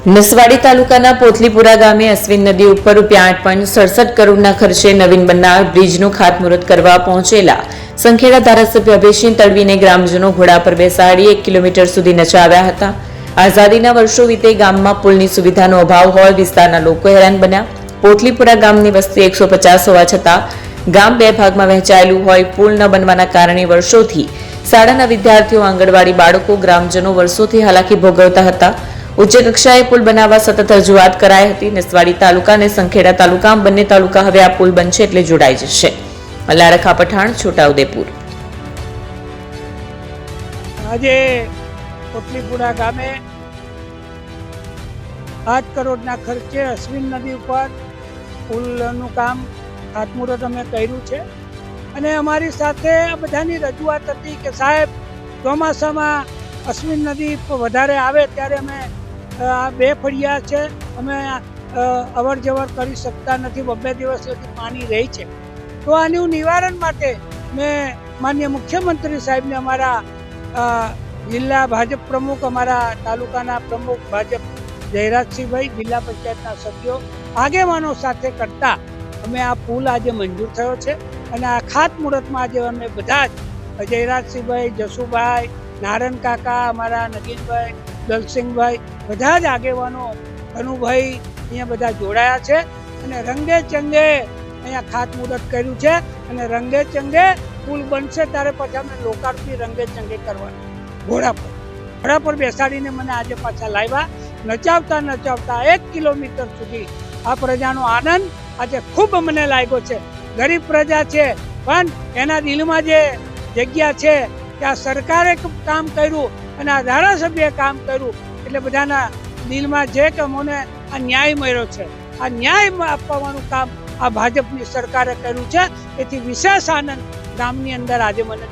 નસવાડી તાલુકાના પોથલીપુરા ગામે અશ્વિન નદી ઉપર ₹8.67 કરોડના ખર્ચે નવીન બનનાર બ્રિજનું ખાતમુહૂર્ત કરવા પહોંચેલા સંખેડા ધારાસભ્ય અભયસિંહ તડવીને ગ્રામજનો ઘોડા પર બેસાડી 1 કિલોમીટર સુધી નચાવ્યા હતા। આઝાદીના વર્ષો વીતે ગામમાં પુલની સુવિધાનો અભાવ હોય વિસ્તારના લોકો હેરાન બન્યા। પોથલીપુરા ગામની વસ્તી 150 હોવા છતાં ગામ બે ભાગમાં વહેંચાયેલું હોય પુલ ન બનવાના કારણે વર્ષોથી શાળાના વિદ્યાર્થીઓ, આંગણવાડી બાળકો, ગ્રામજનો વર્ષોથી હાલાકી ભોગવતા હતા। ઉચ્ચ કક્ષાએ પુલ બનાવવા સતત રજૂઆત કરાઈ હતી। નસવાડી તાલુકા અને સંખેડા તાલુકા બંને તાલુકા હવે આ પુલ બનશે એટલે જોડાઈ જશે। અલારખા પઠાણ, છોટાઉદેપુર। આજે પોથલીપુરા ગામે 8 કરોડના ખર્ચે અશ્વિન નદી ઉપર પુલનું કામ ખાતમુહૂર્ત અમે કર્યું છે અને અમારી સાથે બધાની રજૂઆત હતી કે સાહેબ ચોમાસામાં અશ્વિન નદી વધારે આવે ત્યારે અમે આ બે ફળિયા છે અમે અવર જવર કરી શકતા નથી, 2 દિવસ સુધી પાણી રહે છે। તો આનું નિવારણ માટે મેં માનનીય મુખ્યમંત્રી સાહેબને, અમારા જિલ્લા ભાજપ પ્રમુખ, અમારા તાલુકાના પ્રમુખ ભાજપ જયરાજસિંહભાઈ, જિલ્લા પંચાયતના સભ્યો, આગેવાનો સાથે કરતા અમે આ પુલ આજે મંજૂર થયો છે અને આ ખાતમુહૂર્તમાં આજે અમે બધા જ જયરાજસિંહભાઈ, જસુભાઈ, નારાયણ કાકા, અમારા નગીનભાઈ, દલસિંહભાઈ, બધા જ આગેવાનો, અનુભાઈ અહીંયા બધા જોડાયા છે અને રંગે ચંગે અહીંયા ખાતમુહૂર્ત કર્યું છે અને રંગે ચંગે પુલ બનશે ત્યારે પછી અમે લોકાર્પણ રંગે ચંગે કરવાનું ઘોડા પર બેસાડીને મને આજે પાછા લાવ્યા। નચાવતા 1 કિલોમીટર સુધી આ પ્રજાનો આનંદ આજે ખૂબ મને લાગ્યો છે। ગરીબ પ્રજા છે પણ એના દિલમાં જે જગ્યા છે કે આ સરકારે કામ કર્યું અને આ ધારાસભ્યએ કામ કર્યું એટલે બધાના દિલમાં છે કે મને આ ન્યાય મળ્યો છે। આ ન્યાય આપવાનું કામ આ ભાજપની સરકારે કર્યું છે, એથી વિશેષ આનંદ ગામની અંદર આજે મને